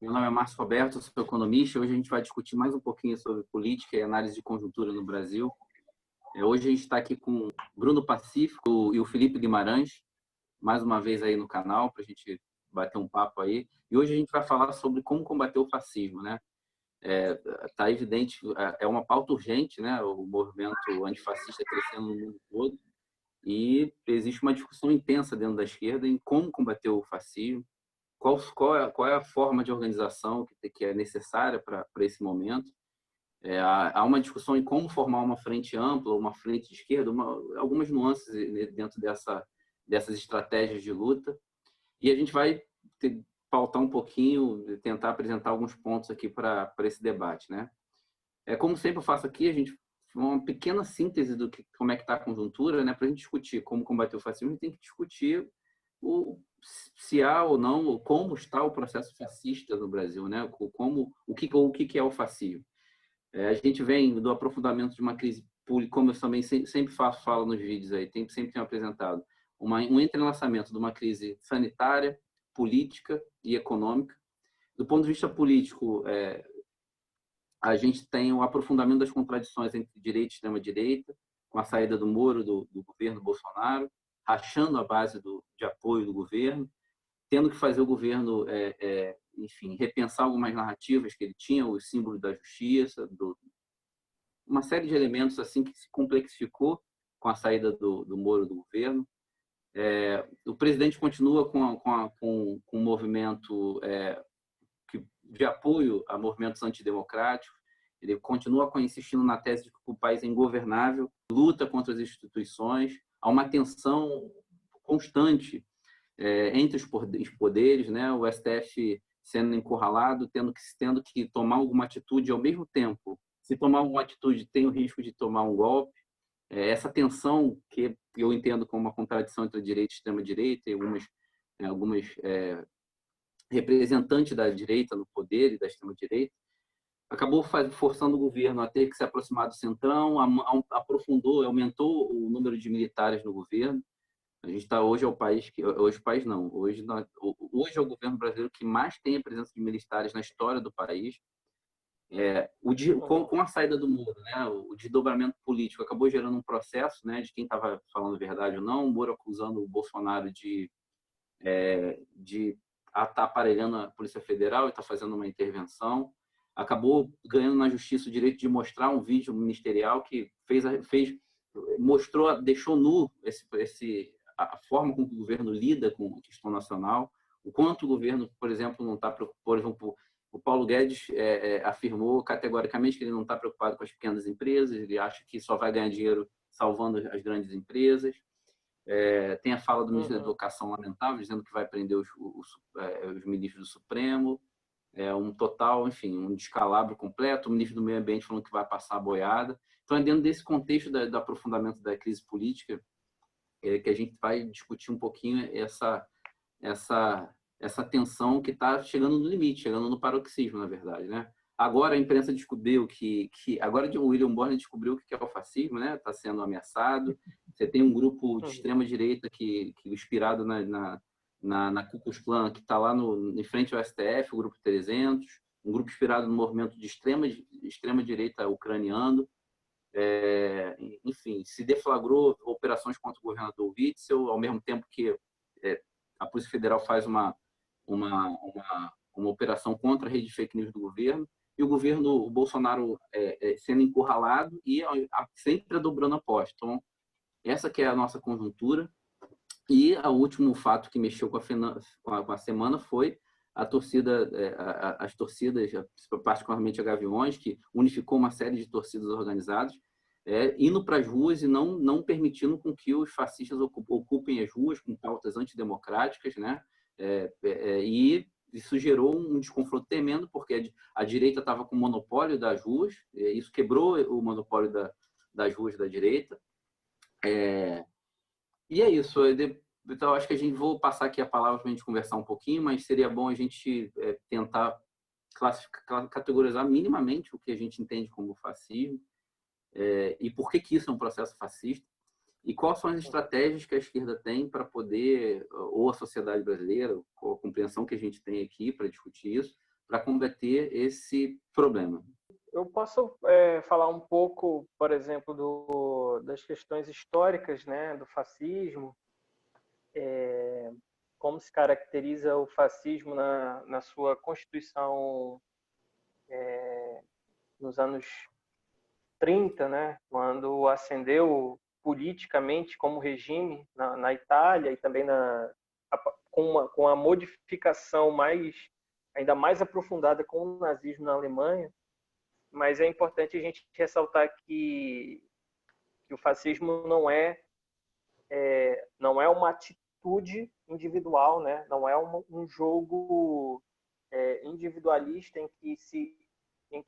Meu nome é Márcio Roberto, eu sou economista. Hoje a gente vai discutir mais um pouquinho sobre política e análise de conjuntura no Brasil. Hoje a gente está aqui com o Bruno Pacífico e o Felipe Guimarães, mais uma vez aí no canal, para a gente bater um papo aí. E hoje a gente vai falar sobre como combater o fascismo, né? Tá evidente, é uma pauta urgente, né? O movimento antifascista crescendo no mundo todo e existe uma discussão intensa dentro da esquerda em como combater o fascismo. Qual é a forma de organização que é necessária para esse momento? Há uma discussão em como formar uma frente ampla, uma frente de esquerda, algumas nuances dentro dessas estratégias de luta. E a gente vai pautar um pouquinho, tentar apresentar alguns pontos aqui para esse debate, né? Como sempre eu faço aqui, a gente uma pequena síntese como é que está a conjuntura, né? Para a gente discutir como combater o fascismo, a gente tem que discutir se há ou não, ou como está o processo fascista no Brasil, né? O que é o fascismo? A gente vem do aprofundamento de uma crise pública, como eu também sempre falo nos vídeos aí, sempre tenho apresentado, um entrelaçamento de uma crise sanitária, política e econômica. Do ponto de vista político, a gente tem o aprofundamento das contradições entre direita e extrema-direita, com a saída do Moro do governo Bolsonaro, rachando a base de apoio do governo, tendo que fazer o governo, enfim, repensar algumas narrativas que ele tinha, o símbolo da justiça, uma série de elementos assim que se complexificou com a saída do Moro do governo. O presidente continua com um movimento de apoio a movimentos antidemocráticos, ele continua insistindo na tese de que o país é ingovernável, luta contra as instituições, há uma tensão constante entre os poderes, né? O STF sendo encurralado, tendo que tomar alguma atitude ao mesmo tempo. Se tomar uma atitude, tem o risco de tomar um golpe. Essa tensão que eu entendo como uma contradição entre a direita e a extrema-direita, e algumas representantes da direita no poder e da extrema-direita, acabou forçando o governo a ter que se aproximar do centrão, aprofundou, aumentou o número de militares no governo. A gente está hoje hoje é o governo brasileiro que mais tem a presença de militares na história do país. Com a saída do Moro, né, o desdobramento político acabou gerando um processo, né, de quem estava falando a verdade ou não. O Moro acusando o Bolsonaro de estar aparelhando a Polícia Federal e estar fazendo uma intervenção. Acabou ganhando na justiça o direito de mostrar um vídeo ministerial que deixou nu a forma como o governo lida com a questão nacional, o quanto o governo, por exemplo, não está, por exemplo, o Paulo Guedes afirmou categoricamente que ele não está preocupado com as pequenas empresas, ele acha que só vai ganhar dinheiro salvando as grandes empresas. Tem a fala do ministro da Educação lamentável, dizendo que vai prender os ministros do Supremo, um total, enfim, um descalabro completo. O ministro do Meio Ambiente falando que vai passar a boiada. Então, é dentro desse contexto do aprofundamento da crise política que a gente vai discutir um pouquinho essa tensão que está chegando no limite, chegando no paroxismo, na verdade, né? Agora a imprensa descobriu agora o William Bonner descobriu o que é o fascismo, né? Está sendo ameaçado. Você tem um grupo de extrema direita que inspirado na Ku Klux Klan, que está lá em frente ao STF, o grupo 300, um grupo inspirado no movimento de extrema direita ucraniano. Enfim, se deflagrou operações contra o governador Witzel, ao mesmo tempo que a Polícia Federal faz uma operação contra a rede de fake news do governo, e o Bolsonaro sendo encurralado e sempre dobrando a aposta. Então, essa que é a nossa conjuntura. E o último fato que mexeu com a semana foi as torcidas, particularmente a Gaviões, que unificou uma série de torcidas organizadas, indo para as ruas e não permitindo com que os fascistas ocupem as ruas com pautas antidemocráticas, né? E isso gerou um desconforto tremendo, porque a direita estava com o monopólio das ruas, isso quebrou o monopólio das ruas da direita. E é isso. Então, acho que vou passar aqui a palavra para a gente conversar um pouquinho, mas seria bom a gente tentar categorizar minimamente o que a gente entende como fascismo, e por que isso é um processo fascista, e quais são as estratégias que a esquerda tem para poder, ou a sociedade brasileira, ou a compreensão que a gente tem aqui para discutir isso, para combater esse problema? Eu posso falar um pouco, por exemplo, das questões históricas, né, do fascismo, como se caracteriza o fascismo na sua constituição nos anos 30, né, quando ascendeu politicamente como regime na Itália e também com a modificação ainda mais aprofundada com o nazismo na Alemanha. Mas é importante a gente ressaltar que o fascismo não é uma atitude individual, né? Não é um jogo individualista em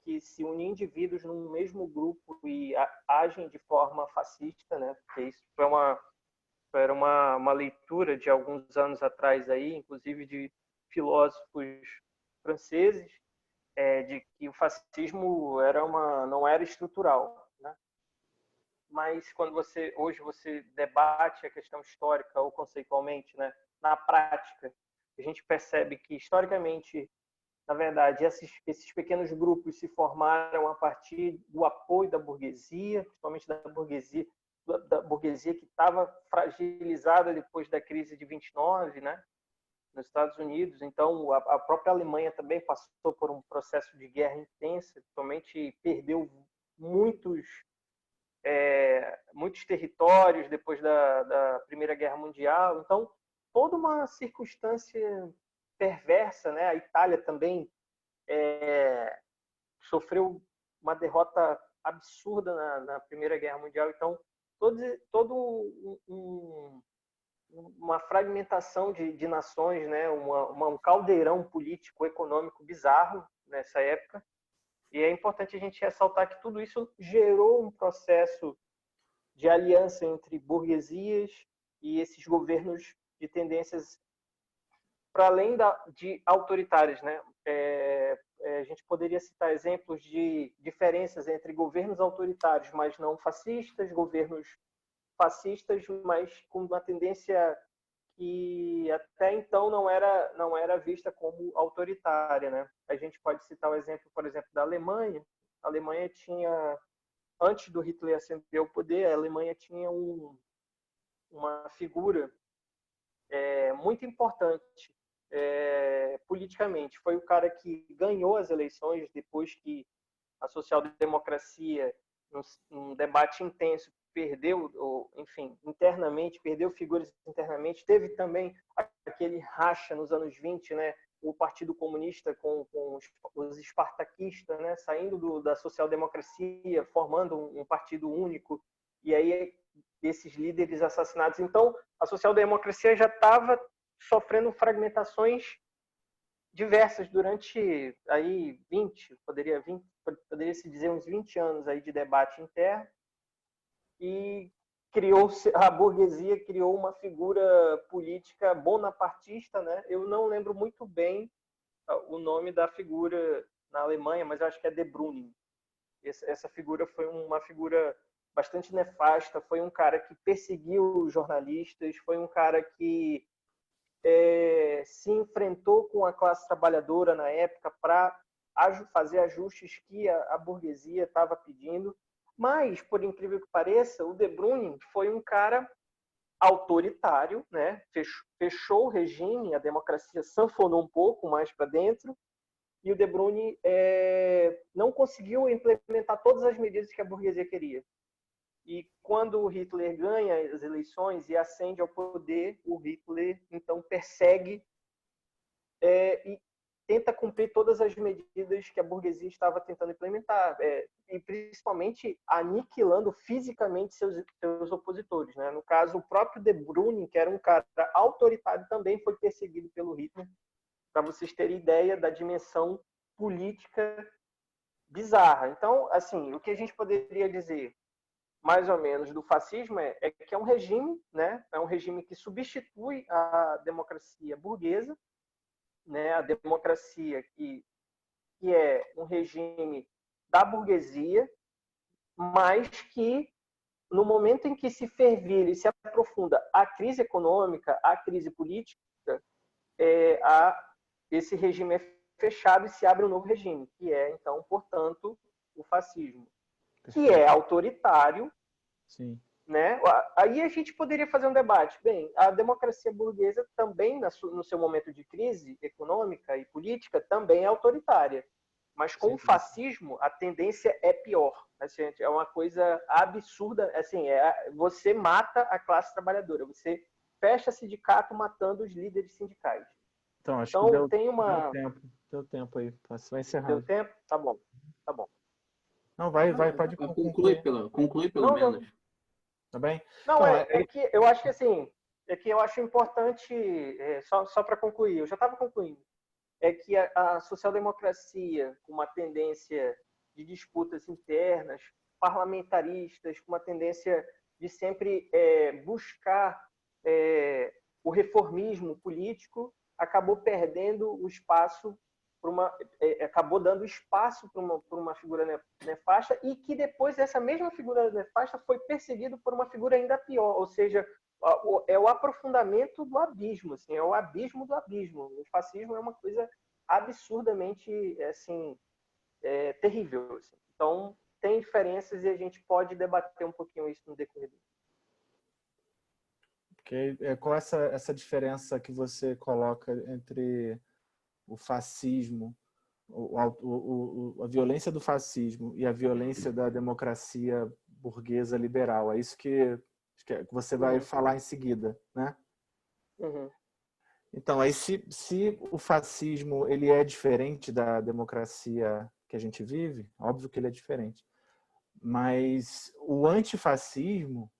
que se unem indivíduos num mesmo grupo e agem de forma fascista, né? Porque isso era uma leitura de alguns anos atrás aí, inclusive de filósofos franceses, de que o fascismo não era estrutural, né? Mas quando hoje você debate a questão histórica ou conceitualmente, né, na prática, a gente percebe que historicamente, na verdade, esses pequenos grupos se formaram a partir do apoio da burguesia, principalmente da burguesia que estava fragilizada depois da crise de 29, né, nos Estados Unidos. Então, a própria Alemanha também passou por um processo de guerra intensa, principalmente perdeu muitos territórios depois da Primeira Guerra Mundial. Então, toda uma circunstância perversa, né? A Itália também sofreu uma derrota absurda na Primeira Guerra Mundial. Então, uma fragmentação de nações, né? Um caldeirão político-econômico bizarro nessa época. E é importante a gente ressaltar que tudo isso gerou um processo de aliança entre burguesias e esses governos de tendências para além de autoritárias, né? A gente poderia citar exemplos de diferenças entre governos autoritários, mas não fascistas, governos fascistas, mas com uma tendência que até então não era vista como autoritária, né? A gente pode citar o exemplo, por exemplo, da Alemanha. A Alemanha tinha, antes do Hitler ascender ao poder, a Alemanha tinha uma figura muito importante politicamente. Foi o cara que ganhou as eleições depois que a social-democracia, num debate intenso, perdeu figuras internamente. Teve também aquele racha nos anos 20, né? O Partido Comunista com os espartaquistas, né? Saindo da social-democracia, formando um partido único, e aí esses líderes assassinados. Então, a social-democracia já estava sofrendo fragmentações diversas durante aí poderia se dizer uns 20 anos aí de debate interno, e a burguesia criou uma figura política bonapartista, né? Eu não lembro muito bem o nome da figura na Alemanha, mas eu acho que é De Bruyne. Essa figura foi uma figura bastante nefasta, foi um cara que perseguiu jornalistas, foi um cara que se enfrentou com a classe trabalhadora na época para fazer ajustes que a burguesia estava pedindo. Mas, por incrível que pareça, o De Bruyne foi um cara autoritário, né? Fechou o regime, a democracia sanfonou um pouco mais para dentro, e o De Bruyne não conseguiu implementar todas as medidas que a burguesia queria. E quando o Hitler ganha as eleições e ascende ao poder, o Hitler então persegue e tenta cumprir todas as medidas que a burguesia estava tentando implementar, e principalmente aniquilando fisicamente seus opositores, né? No caso, o próprio De Bruyne, que era um cara autoritário, também foi perseguido pelo Hitler, para vocês terem ideia da dimensão política bizarra. Então, assim, o que a gente poderia dizer mais ou menos do fascismo que é um regime, né? É um regime que substitui a democracia burguesa, né? A democracia que é um regime da burguesia, mas que no momento em que se fervilha e se aprofunda a crise econômica, a crise política, esse regime é fechado e se abre um novo regime, que é, então, portanto, o fascismo, que é autoritário. Sim. Né? Aí a gente poderia fazer um debate. Bem, a democracia burguesa também, no seu momento de crise econômica e política, também é autoritária. Mas com o fascismo, a tendência é pior. Assim, é uma coisa absurda. Assim, você mata a classe trabalhadora. Você fecha sindicato matando os líderes sindicais. Então, acho Então, que tem uma... deu tempo aí. Vai encerrar. Deu tempo? Tá bom. Tá bom. Não, pode concluir. Conclui pelo menos. Tá bem? Não, então, que eu acho que assim, eu acho importante, só para concluir, eu já estava concluindo, é que a social-democracia, com uma tendência de disputas internas, parlamentaristas, com uma tendência de sempre buscar o reformismo político, acabou perdendo o espaço acabou dando espaço para uma figura nefasta, e que depois essa mesma figura nefasta foi perseguida por uma figura ainda pior, ou seja, é o aprofundamento do abismo, assim, é o abismo do abismo. O fascismo é uma coisa absurdamente assim, terrível. Assim. Então, tem diferenças e a gente pode debater um pouquinho isso no decorrer do porque qual essa diferença que você coloca entre o fascismo, a violência do fascismo e a violência da democracia burguesa liberal? É isso que você vai falar em seguida, né? Uhum. Então, aí se o fascismo ele é diferente da democracia que a gente vive, óbvio que ele é diferente. Mas o antifascismo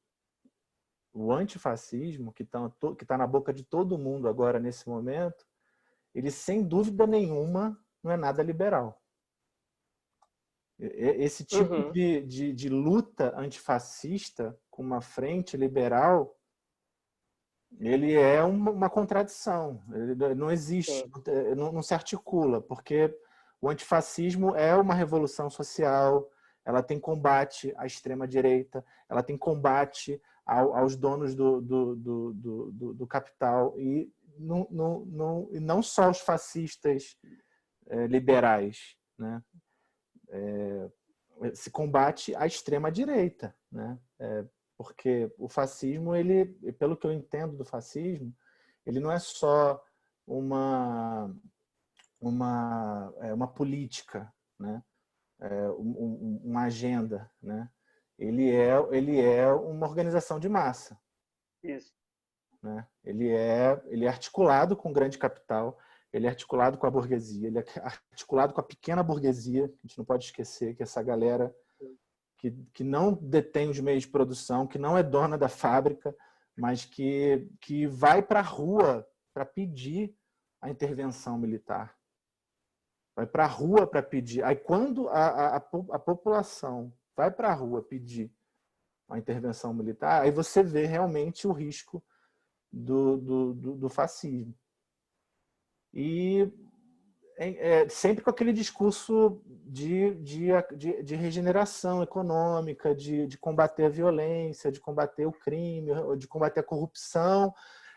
que tá na boca de todo mundo agora nesse momento, ele sem dúvida nenhuma não é nada liberal. Esse tipo de luta antifascista com uma frente liberal, ele é uma contradição. Ele não existe, não se articula, porque o antifascismo é uma revolução social, ela tem combate à extrema-direita, ela tem combate aos donos do capital, e não só os fascistas liberais, né? Se combate à extrema-direita, né? Porque o fascismo, pelo que eu entendo do fascismo, ele não é só uma política, né? Uma agenda, né? Ele é uma organização de massa. Isso. Né? Ele é articulado com o grande capital, ele é articulado com a burguesia, ele é articulado com a pequena burguesia. A gente não pode esquecer que essa galera que não detém os meios de produção, que não é dona da fábrica, mas que vai para a rua para pedir a intervenção militar. Vai para a rua para pedir. Aí, quando a população vai para a rua pedir a intervenção militar, aí você vê realmente o risco do fascismo. E sempre com aquele discurso de regeneração econômica, de combater a violência, de combater o crime, de combater a corrupção,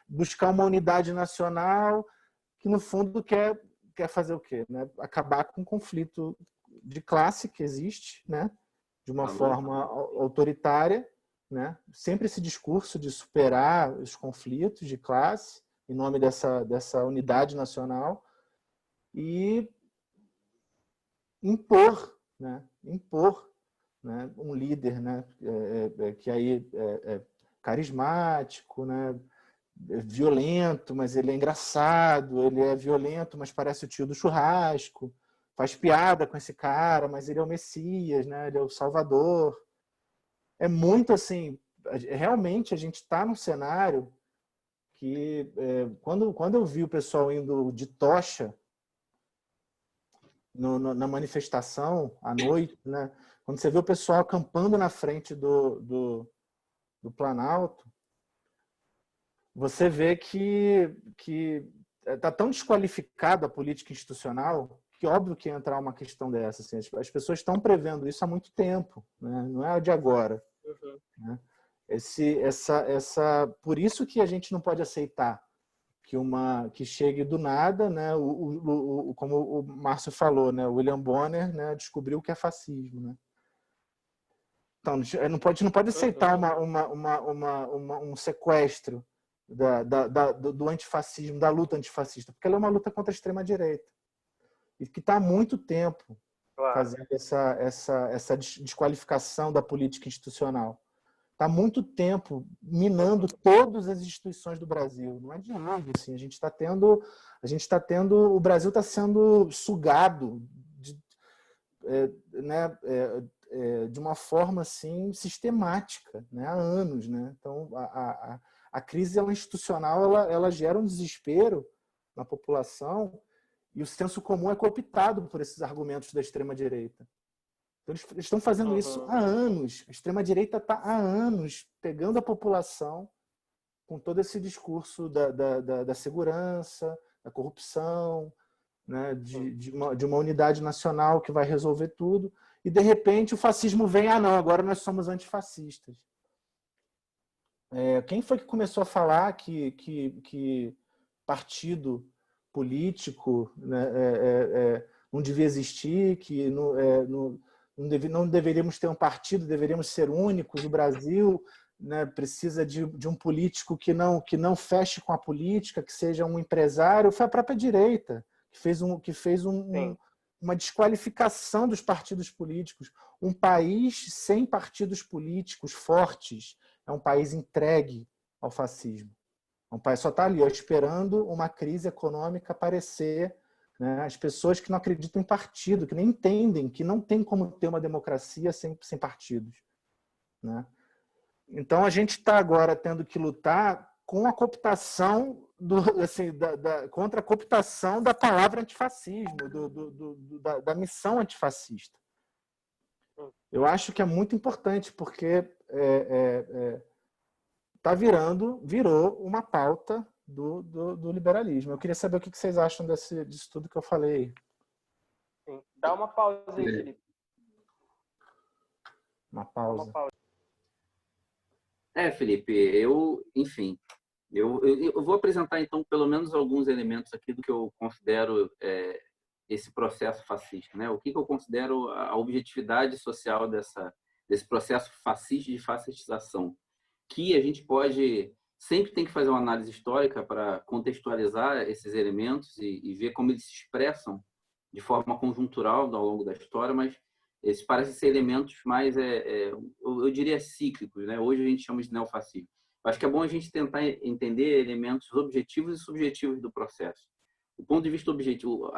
buscar uma unidade nacional, que no fundo quer fazer o quê? Né? Acabar com o conflito de classe que existe, né? De uma forma autoritária, né? Sempre esse discurso de superar os conflitos de classe em nome dessa unidade nacional, e impor, né? Um líder, né? Que aí é carismático, né? É violento, mas ele é engraçado, ele é violento, mas parece o tio do churrasco, faz piada com esse cara, mas ele é o Messias, né? Ele é o Salvador. É muito assim, realmente a gente está num cenário que, quando eu vi o pessoal indo de tocha na manifestação à noite, né? Quando você vê o pessoal acampando na frente do Planalto, você vê que está tão desqualificada a política institucional que óbvio que ia entrar uma questão dessa. Assim, as pessoas estão prevendo isso há muito tempo, né? Não é de agora. Né? Por isso que a gente não pode aceitar que chegue do nada, né? Como o Márcio falou, né? O William Bonner, né, descobriu o que é fascismo, né? Então, não pode aceitar um sequestro do antifascismo, da luta antifascista, porque ela é uma luta contra a extrema-direita. E que está há muito tempo fazendo essa desqualificação da política institucional. Está há muito tempo minando todas as instituições do Brasil. Não é de novo, assim. A gente está tendo, o Brasil está sendo sugado de uma forma assim sistemática, né, há anos, né? Então a crise institucional ela gera um desespero na população e o senso comum é cooptado por esses argumentos da extrema direita. Então, eles estão fazendo isso há anos. A extrema direita está há anos pegando a população com todo esse discurso da segurança, da corrupção, né, de uma unidade nacional que vai resolver tudo. E, de repente, o fascismo vem, não, agora nós somos antifascistas. Quem foi que começou a falar que partido político, né, não devia existir, que não deveríamos ter um partido, deveríamos ser únicos? O Brasil, né, precisa de um político que não feche com a política, que seja um empresário. Foi a própria direita que fez uma desqualificação dos partidos políticos. Um país sem partidos políticos fortes é um país entregue ao fascismo. Um país só está ali, esperando uma crise econômica aparecer, né? As pessoas que não acreditam em partido, que nem entendem que não tem como ter uma democracia sem partidos, né? Então, a gente está agora tendo que lutar com a cooptação contra a cooptação da palavra antifascismo, da missão antifascista. Eu acho que é muito importante, porque virou uma pauta do liberalismo. Eu queria saber o que vocês acham disso tudo que eu falei. Sim. Dá uma pausa aí, Felipe. Uma pausa. Felipe, enfim, eu vou apresentar, então, pelo menos alguns elementos aqui do que eu considero esse processo fascista, né? O que eu considero a objetividade social desse processo fascista de fascistização, que a gente sempre tem que fazer uma análise histórica para contextualizar esses elementos e ver como eles se expressam de forma conjuntural ao longo da história, mas esses parecem ser elementos mais, eu diria, cíclicos, né? Hoje a gente chama de neofascismo. Acho que é bom a gente tentar entender elementos objetivos e subjetivos do processo. Do ponto de vista objetivo,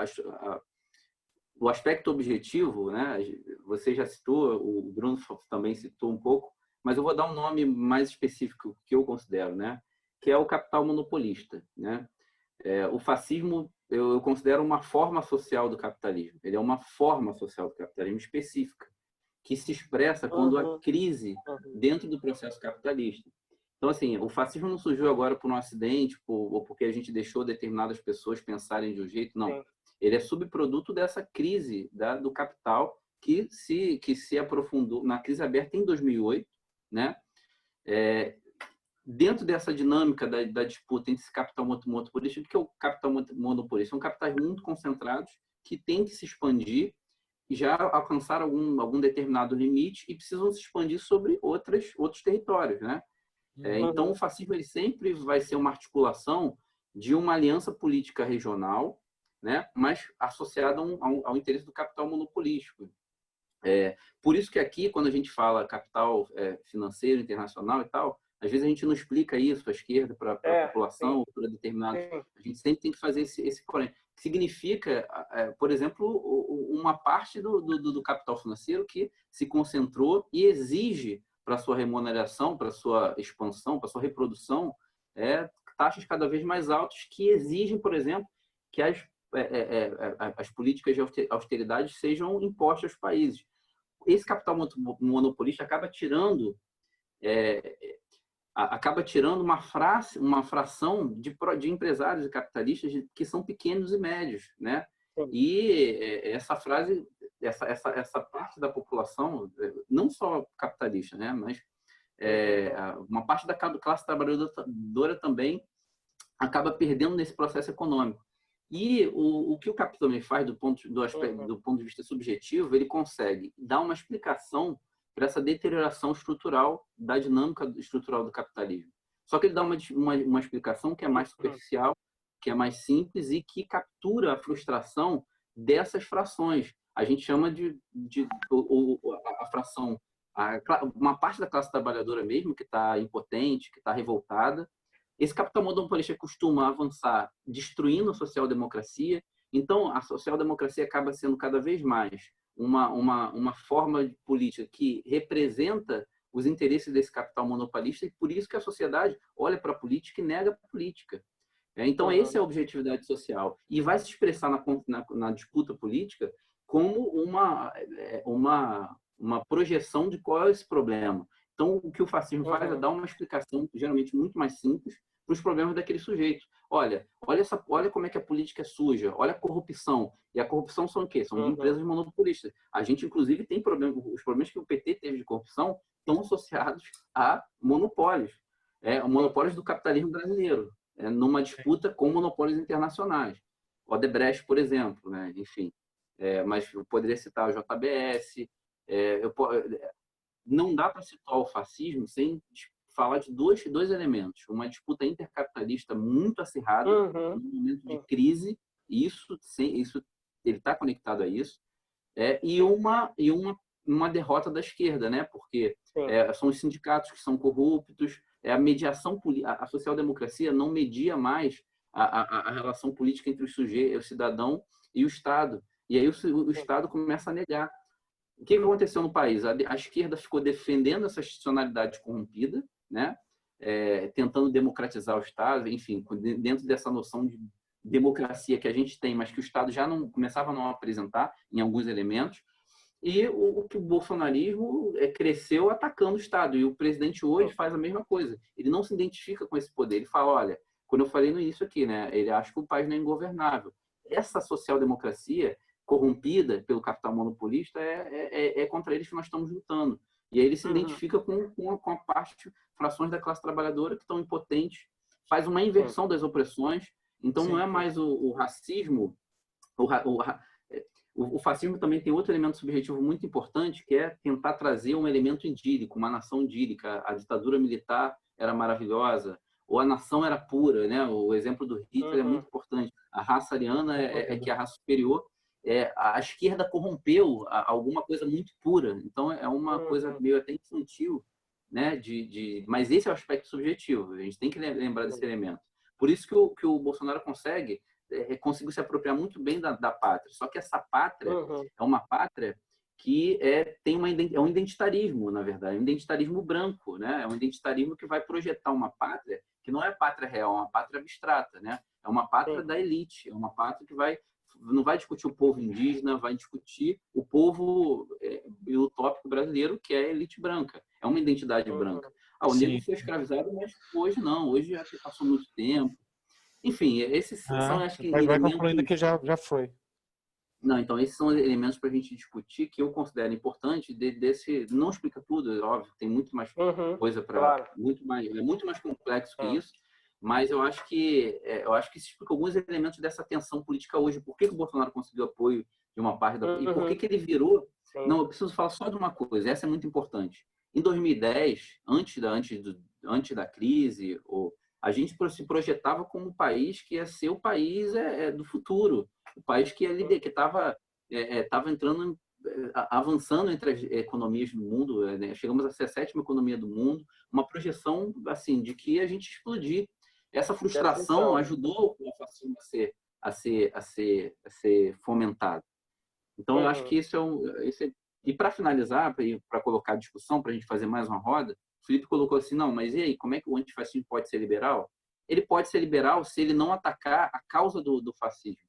o aspecto objetivo, né? Você já citou, o Bruno também citou um pouco, mas eu vou dar um nome mais específico que eu considero, né? Que é o capital monopolista, né? O fascismo eu considero uma forma social do capitalismo. Ele é uma forma social do capitalismo específica, que se expressa quando há crise dentro do processo capitalista. Então, assim, o fascismo não surgiu agora por um acidente ou porque a gente deixou determinadas pessoas pensarem de um jeito, não. Ele é subproduto dessa crise do capital que se aprofundou na crise aberta em 2008, né? Dentro dessa dinâmica da disputa entre esse capital monopolista, o que é o capital monopolista? São capitais muito concentrados que têm que se expandir e já alcançar algum determinado limite e precisam se expandir sobre outros territórios, né? Então, o fascismo ele sempre vai ser uma articulação de uma aliança política regional, né? Mas associada ao interesse do capital monopolístico. Por isso que aqui, quando a gente fala capital financeiro internacional e tal, às vezes a gente não explica isso à esquerda para a população, para determinados. A gente sempre tem que fazer esse porém. Significa, por exemplo, uma parte do capital financeiro que se concentrou e exige para sua remuneração, para sua expansão, para sua reprodução, taxas cada vez mais altas que exigem, por exemplo, que as políticas de austeridade sejam impostas aos países. Esse capital monopolista acaba tirando uma fração de empresários e capitalistas que são pequenos e médios, né? E essa parte da população, não só capitalista, né? Mas uma parte da classe trabalhadora também acaba perdendo nesse processo econômico. E o que o capitalismo faz do ponto de vista subjetivo, ele consegue dar uma explicação para essa deterioração estrutural da dinâmica estrutural do capitalismo. Só que ele dá uma explicação que é mais superficial, que é mais simples e que captura a frustração dessas frações. A gente chama a fração, uma parte da classe trabalhadora mesmo, que está impotente, que está revoltada. Esse capital monopolista costuma avançar destruindo a social-democracia. Então, a social-democracia acaba sendo cada vez mais uma forma de política que representa os interesses desse capital monopolista e por isso que a sociedade olha para a política e nega a política. Então, essa é a objetividade social. E vai se expressar na disputa política como uma projeção de qual é esse problema. Então, o que o fascismo faz é dar uma explicação, geralmente muito mais simples, para os problemas daquele sujeito. Olha como é que a política é suja, olha a corrupção. E a corrupção são o quê? São empresas monopolistas. A gente, inclusive, tem problemas. Os problemas que o PT teve de corrupção estão associados a monopólios. Monopólios do capitalismo brasileiro, numa disputa com monopólios internacionais. Odebrecht, por exemplo, né? Enfim. Mas eu poderia citar o JBS. Não dá para citar o fascismo sem falar de dois elementos. Uma disputa intercapitalista muito acirrada, num momento de crise, isso ele está conectado a isso, e uma derrota da esquerda, né? Porque são os sindicatos que são corruptos, a mediação, a social-democracia não media mais a relação política entre o cidadão e o Estado. E aí o Estado começa a negar. O que aconteceu no país? A esquerda ficou defendendo essa institucionalidade corrompida, né? Tentando democratizar o Estado, enfim, dentro dessa noção de democracia que a gente tem, mas que o Estado já começava a não apresentar em alguns elementos. E o bolsonarismo cresceu atacando o Estado. E o presidente hoje faz a mesma coisa. Ele não se identifica com esse poder. Ele fala, olha, quando eu falei no início aqui, né? Ele acha que o país não é ingovernável. Essa social-democracia corrompida pelo capital monopolista é contra eles que nós estamos lutando. E aí ele se identifica com a parte, frações da classe trabalhadora que estão impotentes, faz uma inversão das opressões. Então, não é mais o racismo. O fascismo também tem outro elemento subjetivo muito importante, que é tentar trazer um elemento idílico, uma nação idílica. A ditadura militar era maravilhosa, ou a nação era pura, né? O exemplo do Hitler é muito importante. A raça ariana que é a raça superior. A esquerda corrompeu alguma coisa muito pura. Então, é uma coisa meio até infantil, né? Mas esse é o aspecto subjetivo. A gente tem que lembrar desse elemento. Por isso que o Bolsonaro conseguiu se apropriar muito bem da pátria. Só que essa pátria é uma pátria que tem um identitarismo, na verdade. Um identitarismo branco, né? É um identitarismo que vai projetar uma pátria que não é pátria real, é uma pátria abstrata, né? É uma pátria da elite. É uma pátria que não vai discutir o povo indígena, vai discutir o povo utópico brasileiro, que é a elite branca. É uma identidade branca. O negro foi escravizado, mas hoje não. Hoje já passou muito tempo. Enfim, esses são, acho que, vai concluindo que já foi. Não, então, esses são elementos para a gente discutir que eu considero importante. Não explica tudo, é óbvio, tem muito mais coisa para... Claro. É muito mais complexo que isso. Mas eu acho que se explica alguns elementos dessa tensão política hoje. Por que o Bolsonaro conseguiu apoio de uma parte da... E por que ele virou... Não, eu preciso falar só de uma coisa, essa é muito importante. Em 2010, antes da crise, a gente se projetava como um país que ia ser o país do futuro. O país que estava entrando, avançando entre as economias do mundo, né? Chegamos a ser a 7ª economia do mundo, uma projeção assim, de que a gente explodir. Essa frustração ajudou o fascismo a ser fomentado. Então, eu acho que isso é. E para finalizar, para colocar a discussão, para a gente fazer mais uma roda, o Felipe colocou assim: não, mas e aí, como é que o antifascismo pode ser liberal? Ele pode ser liberal se ele não atacar a causa do fascismo,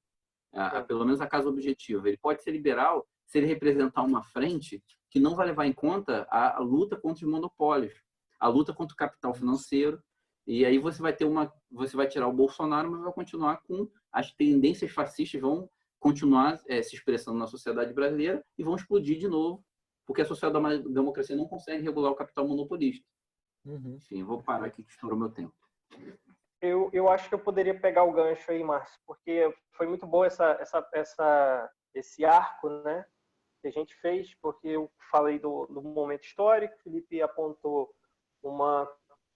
pelo menos a causa objetiva. Ele pode ser liberal se ele representar uma frente que não vai levar em conta a luta contra os monopólios, a luta contra o capital financeiro. E aí você vai tirar o Bolsonaro, mas vai continuar com as tendências fascistas, vão continuar se expressando na sociedade brasileira e vão explodir de novo, porque a social-democracia não consegue regular o capital monopolista. Enfim, vou parar aqui que estourou meu tempo. Eu acho que eu poderia pegar o gancho aí, Márcio, porque foi muito bom esse arco, né, que a gente fez, porque eu falei do momento histórico, o Felipe apontou uma,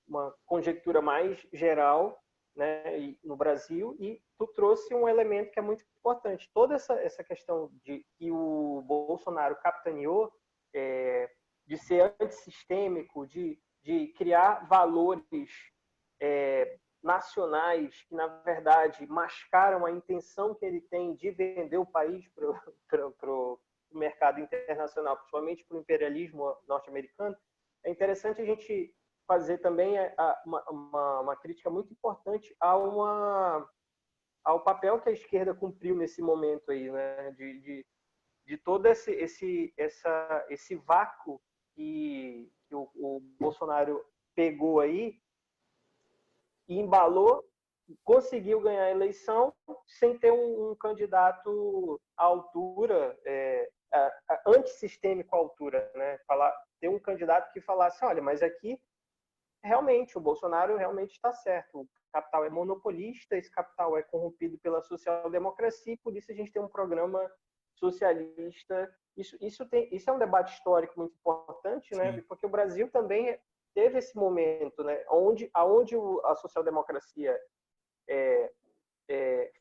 uma conjectura mais geral, né, no Brasil, e tu trouxe um elemento que é muito importante. Toda essa questão de que o Bolsonaro capitaneou, de ser antissistêmico, de criar valores nacionais que, na verdade, mascaram a intenção que ele tem de vender o país para o mercado internacional, principalmente para o imperialismo norte-americano, é interessante a gente fazer também uma crítica muito importante ao papel que a esquerda cumpriu nesse momento aí, né? De todo esse vácuo que o Bolsonaro pegou aí e embalou, conseguiu ganhar a eleição sem ter um candidato à altura, antissistêmico à altura, né? Ter um candidato que falasse, olha, mas aqui realmente o Bolsonaro realmente está certo, o capital é monopolista, esse capital é corrompido pela social-democracia, e por isso a gente tem um programa socialista. Isso é um debate histórico muito importante, né? Porque o Brasil também teve esse momento, né, onde a social-democracia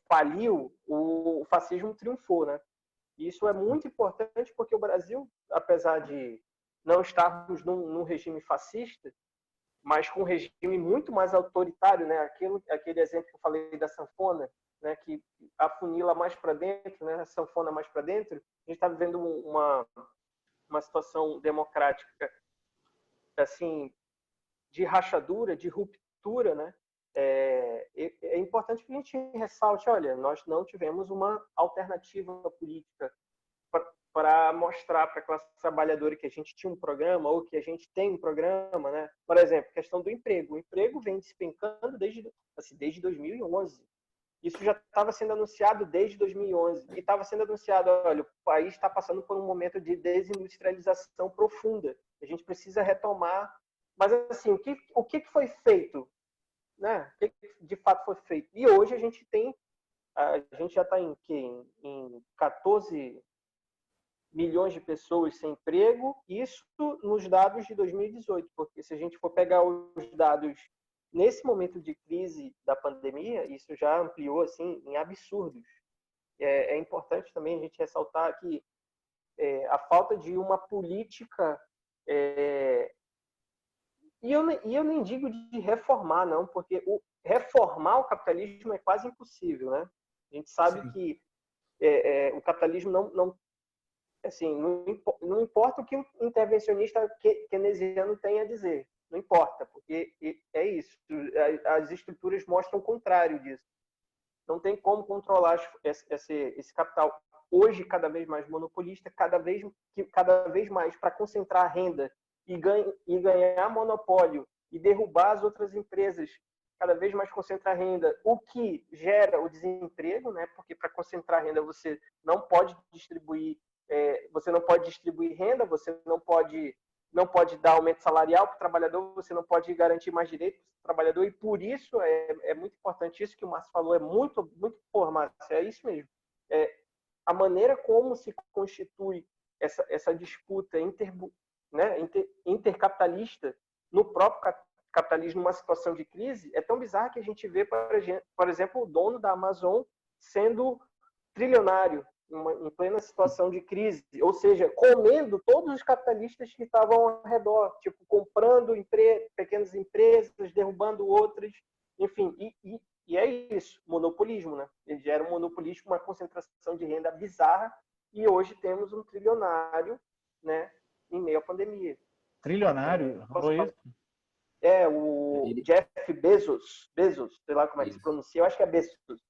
faliu, o fascismo triunfou, né? E isso é muito importante porque o Brasil, apesar de não estarmos num regime fascista, mas com um regime muito mais autoritário, né? Aquele exemplo que eu falei da sanfona, né? Que afunila mais para dentro, né? A sanfona mais para dentro. A gente está vivendo uma situação democrática assim, de rachadura, de ruptura, né? É importante que a gente ressalte, olha, nós não tivemos uma alternativa política para mostrar para a classe trabalhadora que a gente tinha um programa ou que a gente tem um programa, né? Por exemplo, questão do emprego. O emprego vem despencando desde 2011. Isso já estava sendo anunciado desde 2011 e estava sendo anunciado, olha, o país está passando por um momento de desindustrialização profunda. A gente precisa retomar. Mas assim, o que foi feito, né? O que de fato foi feito? E hoje a gente já está em 14 milhões de pessoas sem emprego, isso nos dados de 2018, porque se a gente for pegar os dados nesse momento de crise da pandemia, isso já ampliou assim em absurdos. É importante também a gente ressaltar que a falta de uma política, e eu nem digo de reformar, não, porque reformar o capitalismo é quase impossível, né? A gente sabe que o capitalismo não assim, não importa o que o intervencionista keynesiano tem a dizer, não importa, porque é isso. As estruturas mostram o contrário disso. Não tem como controlar esse capital hoje cada vez mais monopolista, cada vez mais para concentrar a renda e ganhar monopólio e derrubar as outras empresas, cada vez mais concentrar renda, o que gera o desemprego, né? Porque para concentrar renda você não pode distribuir renda, você não pode dar aumento salarial para o trabalhador, você não pode garantir mais direitos para o trabalhador, e por isso é muito importante isso que o Márcio falou, é muito, muito, porra, Márcio, é isso mesmo. A maneira como se constitui essa disputa intercapitalista no próprio capitalismo, numa situação de crise, é tão bizarra que a gente vê, por exemplo, o dono da Amazon sendo trilionário, em plena situação de crise, ou seja, comendo todos os capitalistas que estavam ao redor, tipo, comprando pequenas empresas, derrubando outras, enfim, e é isso, monopolismo, né? Ele gera um monopolismo, uma concentração de renda bizarra, e hoje temos um trilionário, né, em meio à pandemia. Trilionário? Rolou isso? O Jeff Bezos, sei lá como é que se pronuncia, eu acho que é Bezos.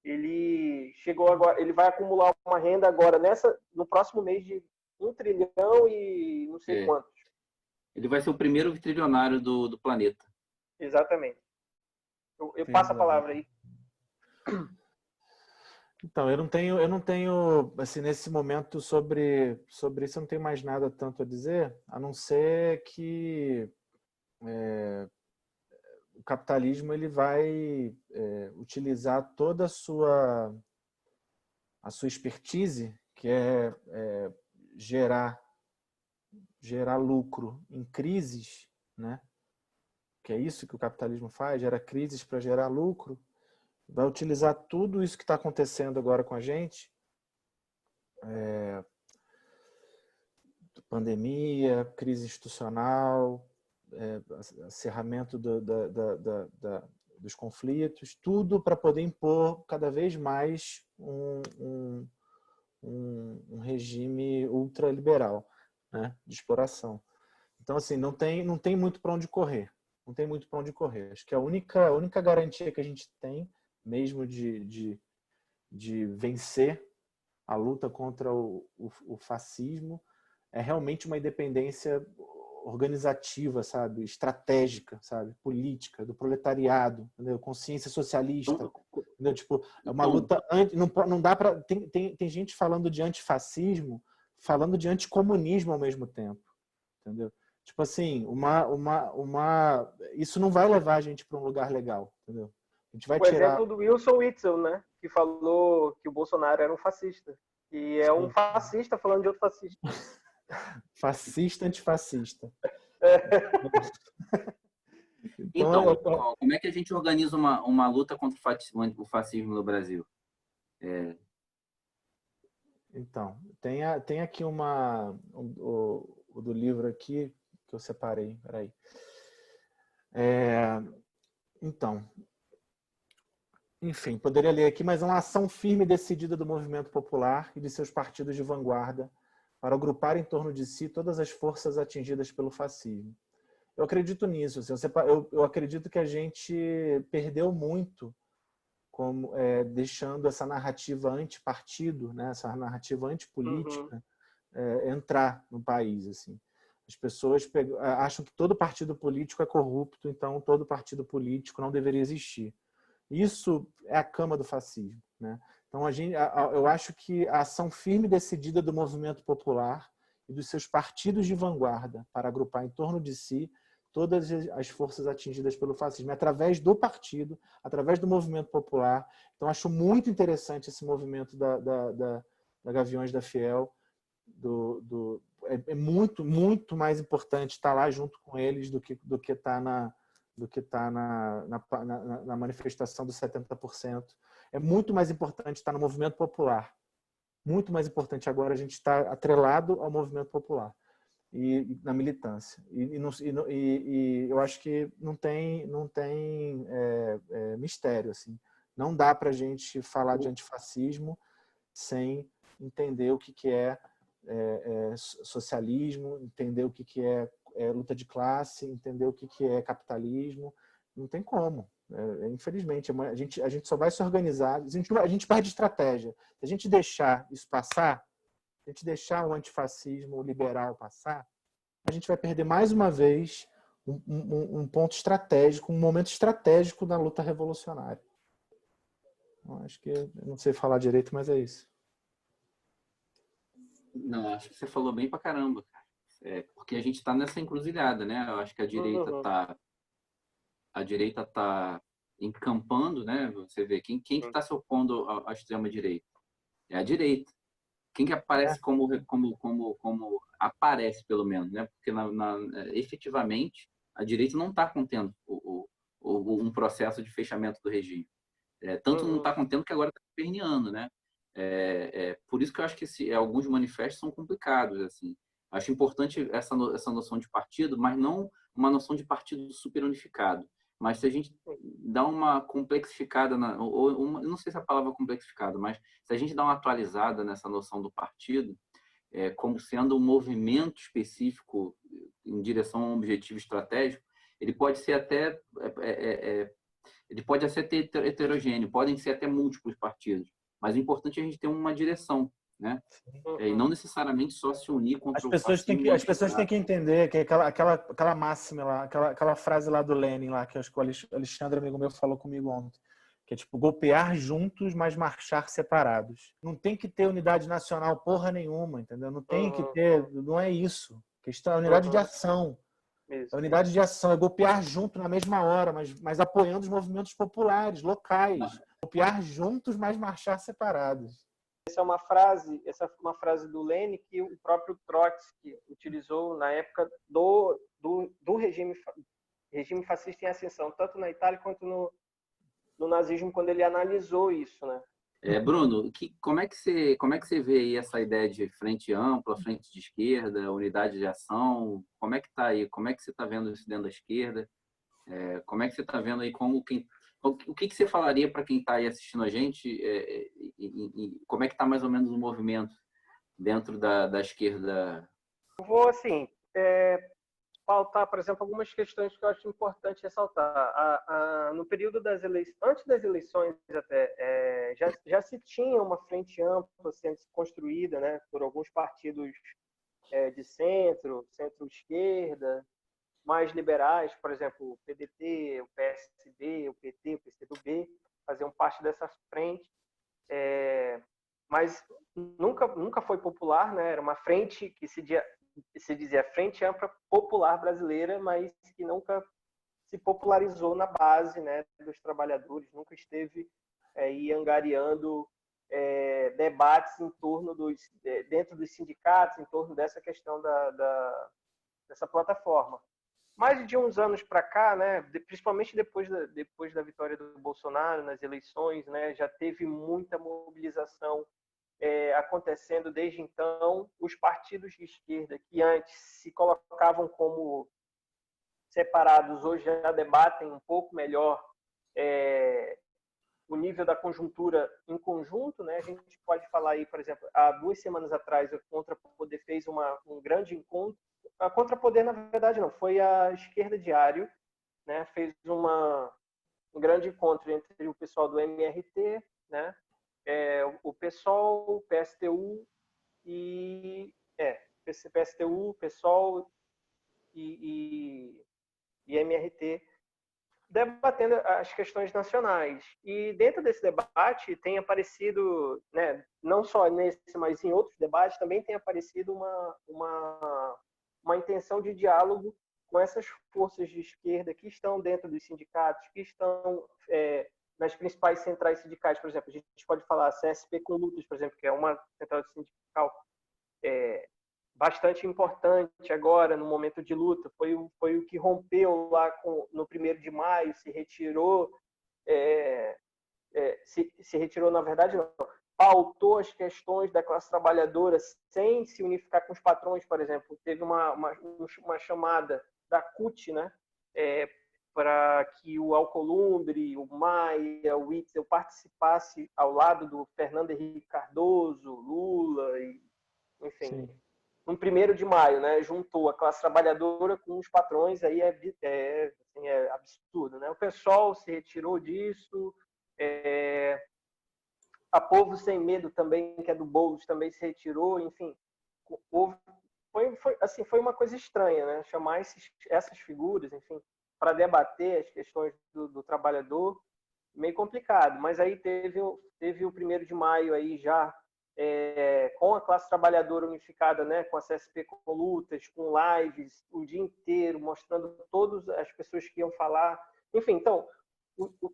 Ele chegou agora, ele vai acumular uma renda agora no próximo mês de 1 trilhão e não sei quantos. Ele vai ser o primeiro trilionário do planeta. Exatamente. Eu passo a palavra aí. Então, eu não tenho assim, nesse momento sobre isso eu não tenho mais nada tanto a dizer, a não ser que o capitalismo ele vai utilizar toda a sua expertise, que é gerar lucro em crises, né? Que é isso que o capitalismo faz, gera crises para gerar lucro, vai utilizar tudo isso que está acontecendo agora com a gente, pandemia, crise institucional, acerramento dos conflitos, tudo para poder impor cada vez mais um regime ultraliberal, né, de exploração. Então, assim, não tem muito para onde correr. Não tem muito para onde correr. Acho que a única garantia que a gente tem, mesmo de vencer a luta contra o fascismo, é realmente uma independência organizativa, sabe, estratégica, sabe, política, do proletariado, entendeu? Consciência socialista, entendeu? Tipo, é uma luta não dá para tem gente falando de antifascismo, falando de anticomunismo ao mesmo tempo, entendeu? Tipo assim, isso não vai levar a gente para um lugar legal, entendeu? A gente vai tirar... exemplo do Wilson Witzel, né, que falou que o Bolsonaro era um fascista, e é um fascista falando de outro fascista. Fascista, antifascista. Então, como é que a gente organiza uma luta contra o fascismo no Brasil? Então, tem aqui o do livro aqui que eu separei. Peraí. Então, enfim, poderia ler aqui, mas é uma ação firme e decidida do movimento popular e de seus partidos de vanguarda para agrupar em torno de si todas as forças atingidas pelo fascismo. Eu acredito nisso. Assim, eu acredito que a gente perdeu muito deixando essa narrativa antipartido, né, essa narrativa antipolítica, entrar no país. Assim. As pessoas acham que todo partido político é corrupto, então todo partido político não deveria existir. Isso é a cama do fascismo, né? Então, eu acho que a ação firme e decidida do movimento popular e dos seus partidos de vanguarda para agrupar em torno de si todas as forças atingidas pelo fascismo, através do partido, através do movimento popular. Então, acho muito interessante esse movimento da Gaviões da Fiel. É muito, muito mais importante estar lá junto com eles do que estar na manifestação dos 70%. É muito mais importante estar no movimento popular. Muito mais importante agora a gente estar atrelado ao movimento popular e na militância. E eu acho que não tem mistério. Assim. Não dá para a gente falar de antifascismo sem entender o que é socialismo, entender o que é luta de classe, entender o que é capitalismo. Não tem como. Infelizmente, a gente só vai se organizar, a gente perde estratégia. Se a gente deixar isso passar, se a gente deixar o antifascismo liberal passar, a gente vai perder mais uma vez um ponto estratégico, um momento estratégico da luta revolucionária. Eu acho que eu não sei falar direito, mas é isso. Não, acho que você falou bem pra caramba, cara. Porque a gente está nessa encruzilhada, né? Eu acho que a direita tá encampando, né? Você vê quem que está se opondo à extrema direita? É a direita. Quem que aparece como aparece, pelo menos, né? Porque efetivamente a direita não está contendo um processo de fechamento do regime. Tanto não está contendo que agora está perneando, né? Por isso que eu acho que alguns manifestos são complicados. Assim. Acho importante essa noção de partido, mas não uma noção de partido super unificado. Mas se a gente dá uma complexificada, não sei se é a palavra complexificada, mas se a gente dá uma atualizada nessa noção do partido, como sendo um movimento específico em direção a um objetivo estratégico, ele pode ser até heterogêneo, podem ser até múltiplos partidos, mas o importante é a gente ter uma direção, né? E não necessariamente só se unir contra o fascismo. As pessoas têm que entender que aquela máxima lá, aquela frase lá do Lenin, lá, que acho que o Alexandre, amigo meu, falou comigo ontem, que é tipo, golpear juntos, mas marchar separados. Não tem que ter unidade nacional porra nenhuma, entendeu? Não tem que ter, não é isso. A questão é unidade de ação. A unidade de ação é golpear junto na mesma hora, mas apoiando os movimentos populares, locais. Golpear juntos, mas marchar separados. Essa é uma frase do Lenin que o próprio Trotsky utilizou na época do regime fascista em ascensão, tanto na Itália quanto no nazismo, quando ele analisou isso, né? Bruno, como é que você vê aí essa ideia de frente ampla, frente de esquerda, unidade de ação? Como é que está aí? Como é que você está vendo isso dentro da esquerda? Como é que você está vendo aí o que você falaria para quem está aí assistindo a gente? Como é que está mais ou menos o movimento dentro da esquerda? Eu vou, assim, pautar, por exemplo, algumas questões que eu acho importante ressaltar. No período das eleições, antes das eleições até, já se tinha uma frente ampla sendo construída, né, por alguns partidos de centro-esquerda, mais liberais, por exemplo, o PDT, o PSD, o PT, o PCdoB, faziam parte dessa frente, mas nunca foi popular, né? Era uma frente que se dizia Frente Ampla Popular Brasileira, mas que nunca se popularizou na base, né, dos trabalhadores, nunca esteve aí angariando debates em torno dentro dos sindicatos, em torno dessa questão dessa plataforma. Mais de uns anos para cá, né, principalmente depois da vitória do Bolsonaro nas eleições, né, já teve muita mobilização acontecendo desde então. Os partidos de esquerda que antes se colocavam como separados, hoje já debatem um pouco melhor o nível da conjuntura em conjunto, né? A gente pode falar aí, por exemplo, há 2 semanas atrás o Contra Poder fez um grande encontro. A Contra Poder, na verdade, não, foi a Esquerda Diário, né? Fez um grande encontro entre o pessoal do MRT, né? O PSOL, o PSTU PSTU, PSOL e MRT, debatendo as questões nacionais. E dentro desse debate tem aparecido, né, não só nesse, mas em outros debates, também tem aparecido uma intenção de diálogo com essas forças de esquerda que estão dentro dos sindicatos, que estão nas principais centrais sindicais. Por exemplo, a gente pode falar a CSP com Lutas, por exemplo, que é uma central sindical bastante importante agora, no momento de luta. Foi o que rompeu lá no 1º de maio, se retirou, se retirou, na verdade, não, pautou as questões da classe trabalhadora sem se unificar com os patrões, por exemplo. Teve uma chamada da CUT, né, para que o Alcolumbre, o Maia, o Witzel participasse ao lado do Fernando Henrique Cardoso, Lula, enfim. Sim. No 1º de maio, né, juntou a classe trabalhadora com os patrões, aí é absurdo, né? O pessoal se retirou disso, a Povo Sem Medo também, que é do Boulos, também se retirou, enfim. Foi uma coisa estranha, né? Chamar essas figuras, enfim, para debater as questões do trabalhador, meio complicado. Mas aí teve o 1º de maio aí já, com a classe trabalhadora unificada, né, com a CSP com lutas, com lives o dia inteiro, mostrando todas as pessoas que iam falar. Enfim, então,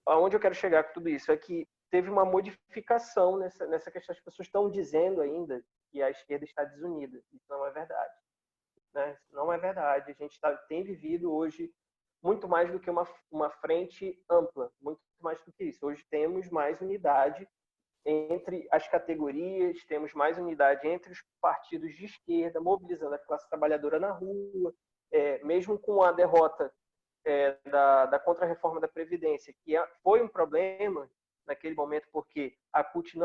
aonde eu quero chegar com tudo isso é que teve uma modificação nessa questão. As pessoas estão dizendo ainda que a esquerda está desunida. Isso não é verdade, né? Não é verdade. A gente tem vivido hoje muito mais do que uma frente ampla, muito mais do que isso. Hoje temos mais unidade entre as categorias, temos mais unidade entre os partidos de esquerda, mobilizando a classe trabalhadora na rua, mesmo com a derrota da contra-reforma da Previdência, que foi um problema naquele momento, porque a CUT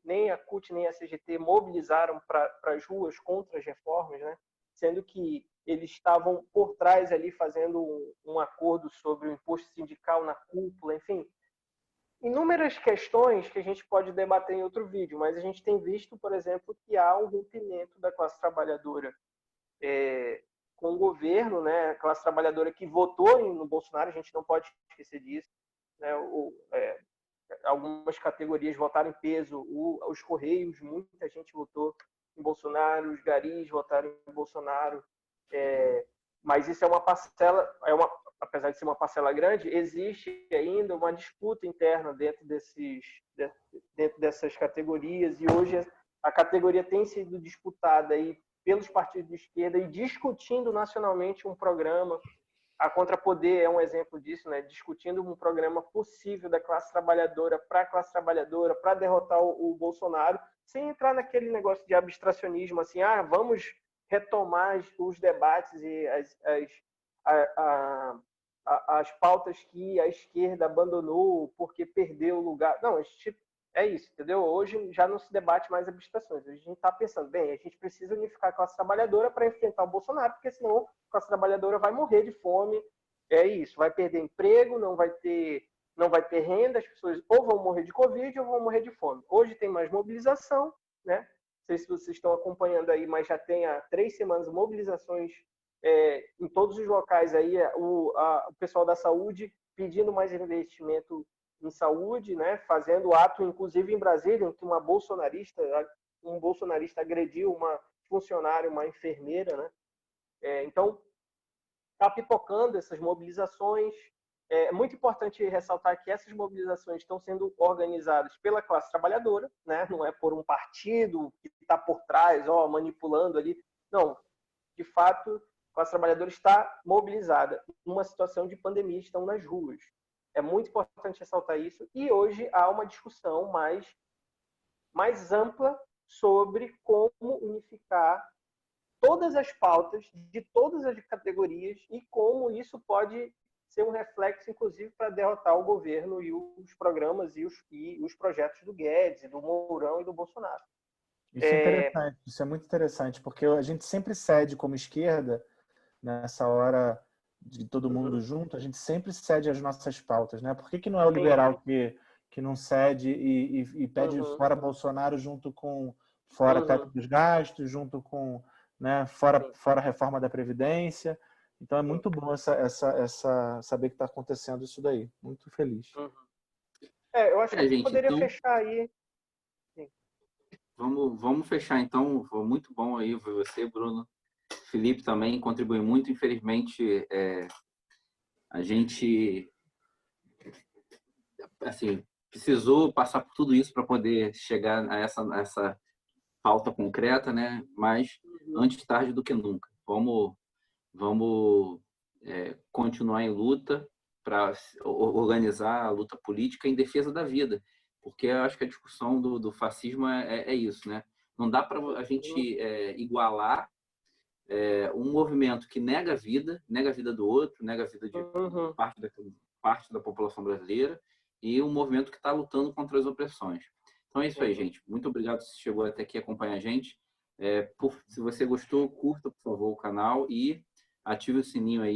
nem a CUT nem a CGT mobilizaram para as ruas contra as reformas, né? Sendo que eles estavam por trás ali fazendo um acordo sobre o imposto sindical na cúpula, enfim, inúmeras questões que a gente pode debater em outro vídeo, mas a gente tem visto, por exemplo, que há um rompimento da classe trabalhadora com o governo, né? A classe trabalhadora que votou no Bolsonaro, a gente não pode esquecer disso, né? Algumas categorias votaram em peso, os Correios, muita gente votou em Bolsonaro, os garis votaram em Bolsonaro, Mas isso é uma parcela, apesar de ser uma parcela grande, existe ainda uma disputa interna dentro dessas categorias, e hoje a categoria tem sido disputada aí pelos partidos de esquerda e discutindo nacionalmente um programa. A Contrapoder é um exemplo disso, né? Discutindo um programa possível da classe trabalhadora para a classe trabalhadora, para derrotar o Bolsonaro, sem entrar naquele negócio de abstracionismo, assim, vamos retomar os debates e as pautas que a esquerda abandonou porque perdeu o lugar. Não, é isso, entendeu? Hoje já não se debate mais abstrações. Hoje a gente está pensando, bem, a gente precisa unificar a classe trabalhadora para enfrentar o Bolsonaro, porque senão a classe trabalhadora vai morrer de fome. É isso, vai perder emprego, não vai ter renda, as pessoas ou vão morrer de Covid ou vão morrer de fome. Hoje tem mais mobilização, né? Não sei se vocês estão acompanhando aí, mas já tem há 3 semanas mobilizações em todos os locais aí, o pessoal da saúde pedindo mais investimento em saúde, né? Fazendo ato, inclusive em Brasília, em que um bolsonarista agrediu uma funcionária, uma enfermeira, né? Então, está pipocando essas mobilizações. É muito importante ressaltar que essas mobilizações estão sendo organizadas pela classe trabalhadora, né? Não é por um partido que está por trás, manipulando ali. Não, de fato, a classe trabalhadora está mobilizada. Numa situação de pandemia, estão nas ruas. É muito importante ressaltar isso. E hoje há uma discussão mais ampla sobre como unificar todas as pautas de todas as categorias e como isso pode ser um reflexo, inclusive, para derrotar o governo e os programas e os projetos do Guedes, do Mourão e do Bolsonaro. Isso é interessante, isso é muito interessante, porque a gente sempre cede como esquerda, nessa hora de todo mundo junto, a gente sempre cede as nossas pautas, né? Por que não é o liberal que não cede e pede fora Bolsonaro junto com fora teto dos gastos, junto com, né, fora a reforma da Previdência? Então é muito bom essa saber que está acontecendo isso daí. Muito feliz. Eu acho que a gente poderia fechar aí. Vamos fechar então. Foi muito bom aí ver você, Bruno. Felipe também contribui muito. Infelizmente, a gente precisou passar por tudo isso para poder chegar a essa pauta concreta, né? Mas antes tarde do que nunca. Vamos continuar em luta para organizar a luta política em defesa da vida, porque eu acho que a discussão do fascismo é isso, né? Não dá para a gente igualar um movimento que nega a vida do outro, nega a vida de parte da população brasileira, e um movimento que está lutando contra as opressões. Então é isso aí, gente. Muito obrigado se chegou até aqui acompanhar a gente. Se você gostou, curta, por favor, o canal e ative o sininho aí.